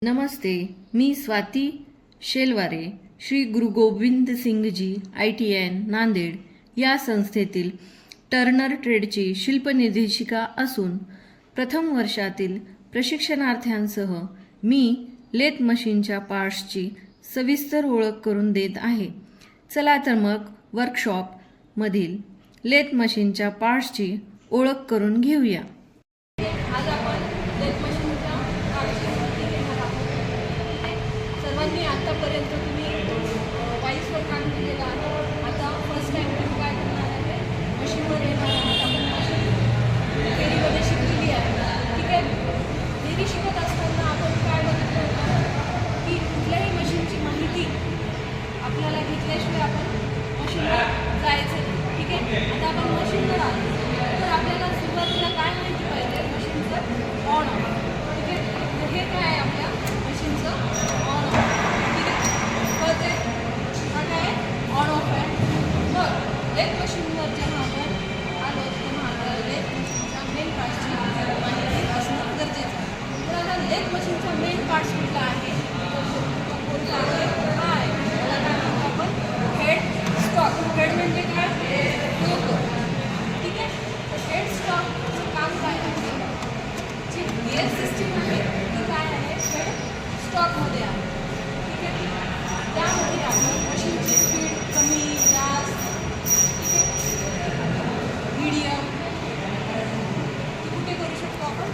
नमस्ते, मी स्वाती शेलवारे, श्री गुरु Govind Singhji ITN Nanded या संस्थेतील Turner ट्रेडची शिल्पनिर्देशिका असून प्रथम वर्षातील प्रशिक्षणार्थ्यांसह मी लेथ मशीनच्या पार्ट्सची सविस्तर ओळख करून देत आहे. चला तर मग वर्कशॉपमधील लेथ मशीनच्या पार्ट्सची ओळख करून घेऊया. आज आपण लेथ मशीनच्या पार्ट्सवरती घेणार आहोत. सर्वांनी आतापर्यंत तुम्ही वाईसवर काम केलेलं आहे. आता फर्स्ट टाइम तुम्ही काय करणार आहे, मशीनवर येणार आहात. आपण मशीन थेरीमध्ये शिकलेली आहे, ठीक आहे. थेरी शिकत असताना आपण काय बघितलं होतं की कुठल्याही मशीनची माहिती आपल्याला घेतल्याशिवाय आपण मशीनवर जायचं नाही, ठीक आहे. आता आपण मशीनवर आलो तर आपल्याला सुरुवातीला काय माहिती पाहिजे, मशीनचं ऑन ऑफ, ठीक आहे. तर हे काय आहे, आपल्या मशीनचं ऑन ऑफ, ठीक आहे. कळते हा काय ऑन ऑफ आहे. मग लेथ मशीनवर जेव्हा आपण आलो तेव्हा आपल्याला लेथ मशीनच्या मेन पार्ट्सची माहिती असणं गरजेचं आहे. तर आता लेथ मशीनचा मेन पार्ट्स कुठला आहे, कोणता आहे, हा आहे. त्याला काय म्हणतो आपण, हेड स्टॉक. हेड म्हणजे काय, डोकं, ठीक आहे. तर हेड स्टॉकचं काम काय आहे, जी गिअर सिस्टीम आहे ती काय आहे, हेड स्टॉकमध्ये आहे, ठीक आहे. त्यामध्ये आपण मशीनची स्पीड कमी जास्त, ठीक आहे, मीडियम ती कुठे करू शकतो आपण,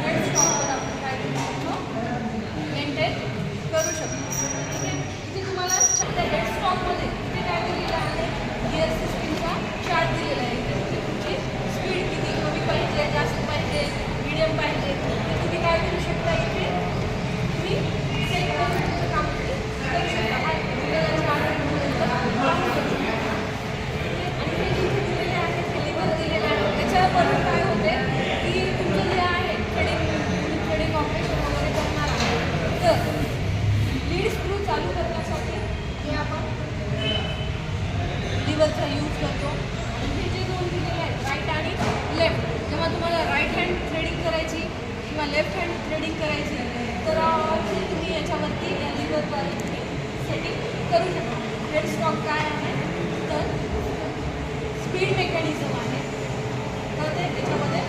हेड स्टॉकवर आपण काय करू शकतो, मेंटेन करू शकतो, ठीक आहे. इथे तुम्हाला त्या हेड स्टॉकमध्ये इथे काय दिलेलं आहे, गिअर सिस्टीमचा चार्ट दिलेला आहे. इथे तुमची स्पीड किती, कमी पाहिजे, जास्त पाहिजे, मीडियम पाहिजे, तर तुम्ही काय करू शकता, इथे तुम्ही सेट करून तुमचं काम करू शकता. हा दिलेला चार्ट पाहू शकता. आणि हे जे दिलेले आहे, थेलीवर दिलेलं आहे, त्याच्यावरून काय होते की तुमचं जे आहे थ्रेडिंग ऑपरेशन वगैरे करणार आहे, तर लीड स्क्रू चालू करण्यासाठी हे आपण लिव्हरचा यूज करतो. आणि हे जे दोन दिलेले आहेत, राईट आणि लेफ्ट, जेव्हा तुम्हाला राईट हँड थ्रेडिंग करायची किंवा लेफ्ट हँड थ्रेडिंग करायची तर तुम्ही याच्यावरती या लिव्हरद्वारे तुम्ही सेटिंग करू शकता. हेड स्टॉक काय आहे, तर स्पीड मेकॅनिझम आहे, तर ते त्याच्यामध्ये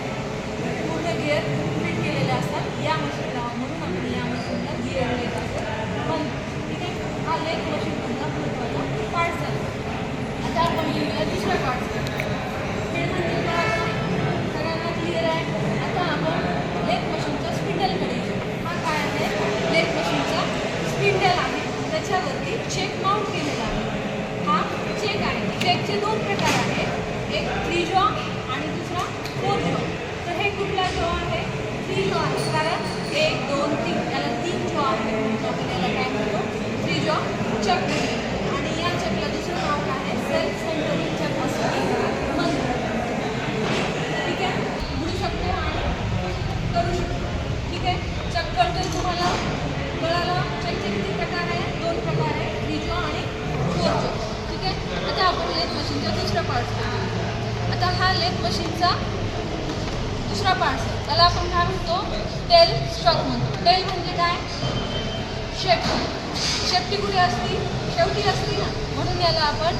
पूर्ण गिअर फिट केलेले असतात या मशीनला, म्हणून आपण या मशीनला गिअर लेथ असं म्हणतो, ठीक आहे. हा लेथ मशीनमधला महत्त्वाचा पार्ट झाला. आता आपण येऊया दुसऱ्या पार्टवर. हेड म्हणजे काय, सगळ्यांना क्लिअर आहे. आता आपण लेथ मशीनच्या स्पिंडलकडे येऊ. हा काय आहे, लेथ मशीनचा स्पिंडल आहे, त्याच्यावरती चेक माउंट केलेला आहे. हा चेक आहे. चेकचे दोन प्रकार आहेत, एक 3 जॉ आणि दुसरा 4 जॉ. तर हे कुठला जॉ आहे, 3 जॉ आहे, कारण 1 2 3 त्याला 3 जॉ आहे, म्हणून त्याला काय म्हणतो, 3 जॉ चक. आणि या चकला दुसरं नाव काय आहे, सेल्फ सेंटरिंग चक असं म्हणतो, ठीक आहे. उघडू शकतो आणि करू शकतो, ठीक आहे. चक करतोय तुम्हाला कळालं. चकचे किती प्रकार आहे, 2 प्रकार आहे, 3 जॉ आणि 4 जॉ, ठीक आहे. आता आपण लेथ मशीनच्या दुसऱ्या पार्ट्स. आता हा लेथ मशीनचा दुसरा पार्ट आहे, त्याला आपण काय म्हणतो, टेल स्टॉक म्हणतो. टेल म्हणजे काय, शेपटी. शेपटी कुठे असती, शेवटी असती ना, म्हणून याला आपण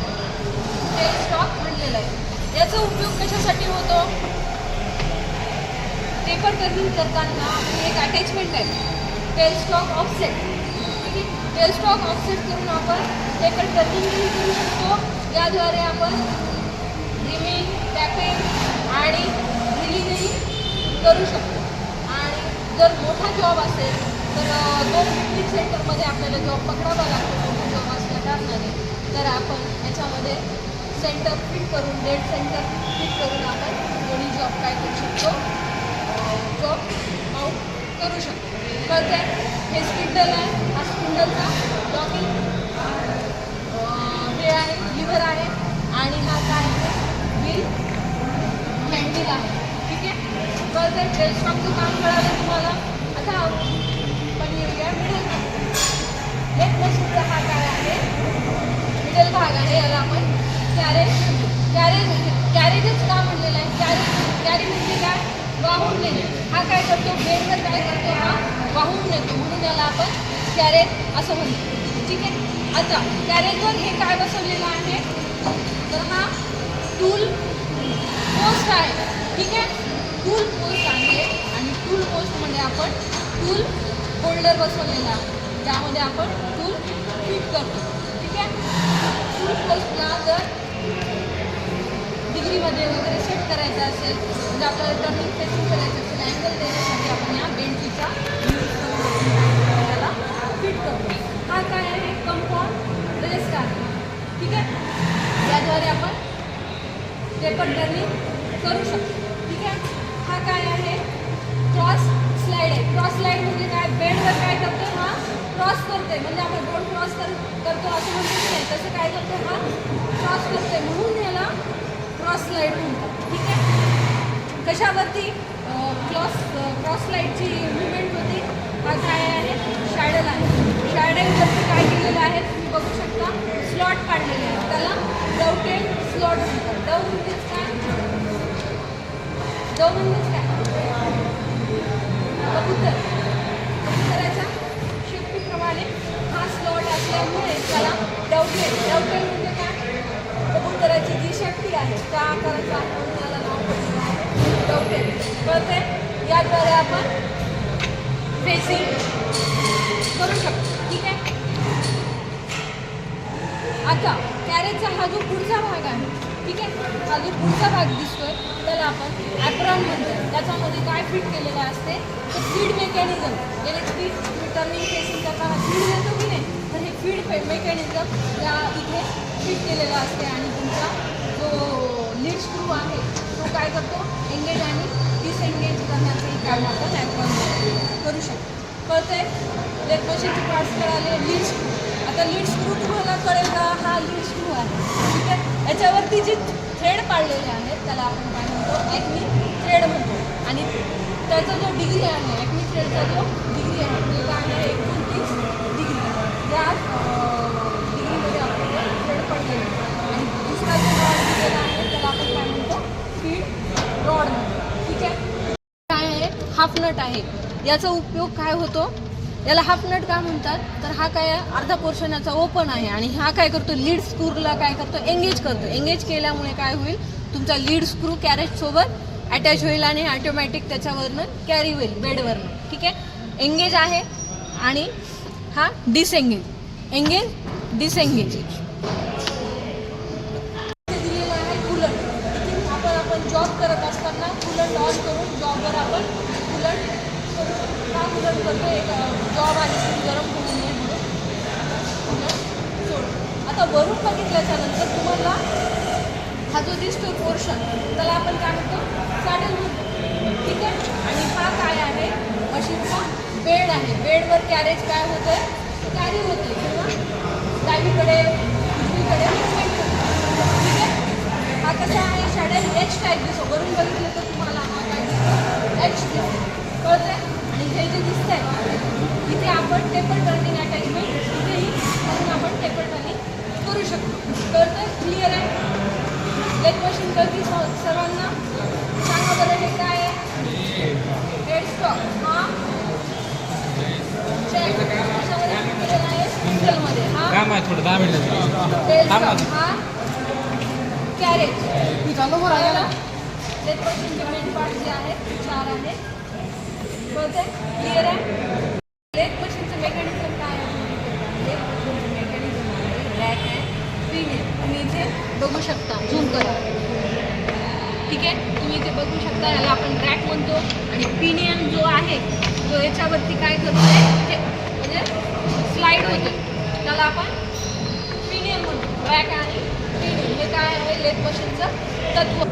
टेल स्टॉक म्हणलेलं आहे. याचा उपयोग कशासाठी होतो, पेपर टर्निंग करताना एक अटॅचमेंट आहे, टेल स्टॉक ऑफसेट, ठीक आहे. टेल स्टॉक ऑफसेट करून आपण पेपर टर्निंगही करू शकतो. याद्वारे आपण रिमिंग, टॅपिंग आणि ड्रिलिंगही करू शकतो. आणि जर मोठा जॉब असेल तर 2 फिटिंग सेंटरमध्ये आपल्याला जॉब पकडावा लागतो. मोठा जॉब असल्या कारणाने तर आपण याच्यामध्ये सेंटर फिट करून, डेड सेंटर फिट करून आपण दोन्ही जॉब काय करू शकतो, जॉब माउंट करू शकतो. कळते. हे स्पिंडल आहे, हा स्पिंडलचा लॉकिंग हे आहे, लिव्हर आहे. आणि हा काय आहे, व्हील हँडल आहे, ठीक आहे. कळते. टेल स्टॉकचं काम कळालं तुम्हाला. आता आपण येऊया मिडल भाग. लेथ मशीनचा हा काय आहे, मिडल भाग आहे, याला आपण कॅरेजच का म्हणलेलं आहे. कॅरी म्हणजे काय, वाहून नेणे. हा काय करतो, बेडवर काय करतो, हा वाहून नेतो, म्हणून याला आपण कॅरेज असं म्हणतो. ठीक आहे. आता कॅरेजवर हे काय बसवलेलं आहे, तर हा टूल पोस्ट आहे. ठीक आहे. टूल पोस्ट आहे आणि टूल पोस्टमध्ये आपण टूल होल्डर बसवलेला आहे, ज्यामध्ये आपण टूल फिट करतो. ठीक आहे. टूल पोस्टला जर डिग्रीमध्ये वगैरे सेट करायचं असेल, म्हणजे आपल्याला टर्निंग फेसिंग करायचं असेल, अँगल देण्यासाठी आपण या बेंचीचा यूज करून त्याला फिट करतो. हा काय आहे, कंपाऊंड रेस्ट आहे. ठीक आहे. याद्वारे आपण पेपर टर्निंग करू शकतो. ठीक आहे. हा काय आहे, क्रॉस स्लाईड आहे. क्रॉस स्लाईड म्हणजे काय, बेडवर काय करतो, हा क्रॉस करते, म्हणजे आपण बोर्ड क्रॉस करतो असं म्हणतो की नाही, तसं काय करतो, हा क्रॉस करते, म्हणून याला क्रॉस स्लाईड म्हणतात. ठीक आहे. कशावरती क्रॉस स्लाईडची मुवमेंट होती. हा काय आहे, शॅडल आहे. शॅडलवरती काय केलेलं आहे तुम्ही बघू शकता, स्लॉट काढलेले आहेत, त्याला डवटेड स्लॉट म्हणतात. डव म्हणजेच काय, डव म्हणजेच काय, कबुतराच्या शिफ्टीप्रमाणे हा स्लॉट असल्यामुळे त्याला डवटेड म्हणजे काय, कबुतराची जी शेपटी आहे त्या आकाराचा म्हणून याला नाव पडलेलं आहे डवटेड. कळते. याद्वारे आपण फेसिंग करू शकतो. ठीक आहे. आता कॅरेजचा हा जो पुढचा भाग आहे, ठीक आहे, हा जो पुढचा भाग दिसतोय त्याला आपण ॲप्रॉन म्हणतो. त्याच्यामध्ये काय फिट केलेलं असते, तर फीड मेकॅनिझम. याने फीड टर्निंग फेसिंग करताना फीड देतो की नाही, तर हे फीड मेकॅनिझम या इथे फिट केलेलं असते आणि तुमचा जो लीड स्क्रू आहे तो काय करतो, एंगेज आणि डिसएंगेज करण्याचंही काम आपण ॲप्रॉन करू शकतो. कळतंय. लेट मशीनचे पार्ट्स कळाले. लीड स्क्रू, आता लीड स्क्रू तुम्हाला कळेल का, हा लीड स्क्रू आहे. ठीक आहे. याच्यावरती जे थ्रेड पाडलेले आहेत त्याला आपण काय म्हणतो, ॲक्मी थ्रेड म्हणतो. आणि त्याचा जो डिग्री आहे, ॲक्मी थ्रेडचा जो डिग्री आहे तो काय आहे, 29 डिग्री. त्या डिग्रीमध्ये आपण थ्रेड पडलेले आणि दुसरा जो रॉड दिलेला आहे त्याला आपण काय म्हणतो, फीड रॉड म्हणतो. ठीक आहे. काय आहे, हाफ नट आहे. याचा उपयोग काय होतो, याला हाफ नट का म्हणतात, तर हा काय अर्धा पोर्शन याचा ओपन आहे आणि हा काय करतो, लीड स्क्रूला काय करतो, एंगेज करतो. एंगेज केल्यामुळे काय होईल, तुमचा लीड स्क्रू कॅरेजसोबत अटॅच होईल आणि ऑटोमॅटिक त्याच्यावरनं कॅरी होईल बेडवरनं. ठीक आहे. एंगेज आहे आणि हा डिसएंगेज, एंगेज डिसएंगेज. दिलेलं आहे कूलंट. आपण जॉब करत असताना कूलंट ऑन करून जॉबवर आपण कूलंट करू शकतो. हा कूलंट करतो, एक जॉब आहे गरम होऊ नये म्हणून कूलंट सोडतो. आता वरून बघितल्याच्या नंतर तुम्हाला हा जो दिसतो पोर्शन त्याला आपण काय म्हणतो, सॅडल म्हणतो. ठीक आहे. आणि हा काय आहे, मशीनचा बेड आहे. बेडवर कॅरेज काय होतं, कॅरी होते किंवा डावीकडे उजवीकडे मुवमेंट होते. ठीक आहे. हा कसा आहे, शॅडल एच टाईप दिसतो. वरून बघितलं तर तुम्हाला हा काय दिसतो, एच दिसतो. कळतंय. आणि हे जे दिसतंय इथे आपण टेपर टर्निंग अटॅचमेंट इथेही म्हणून आपण टेपर टर्निंग करू शकतो. कळतंय. क्लिअर आहे. लेट मशीन कळती सर्वांना. सांगा बरं हे काय आहे, हेड स्टॉक. हा चेक कशामध्ये केलेला आहे, स्पिंडलमध्ये. हा थोडं 10 मिनिटं. Tail stock. हा कॅरेज. लेट मशीनचे मेन पार्ट जे आहेत 4 आहेत. कळतंय. क्लिअर आहे. लेट मशीनचं मेकॅनिझम काय आहे, लेट मशीनचं मेकॅनिझम आहे, रॅक आहे, पिन आहे. तुम्ही इथे बघू शकता, झूम करा. ठीक आहे. तुम्ही इथे बघू शकता, याला आपण रॅक म्हणतो. आणि पिनियन जो आहे तो याच्यावरती काय करतो, म्हणजे स्लाईड होतो, त्याला आपण पिनियन म्हणतो. रॅक आणि पिनियन हे काय आहे, लेट मशीनचं तत्व.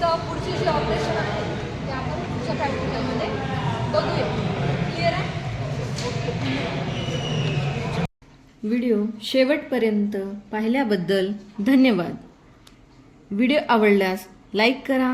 तर पुढची जी ऑपरेशन आहे ते आपण पुढच्या प्रॅक्टिकलमध्ये बघूया. क्लिअर आहे. व्हिडिओ शेवटपर्यंत पाहिल्याबद्दल धन्यवाद. व्हिडिओ आवडल्यास लाईक करा,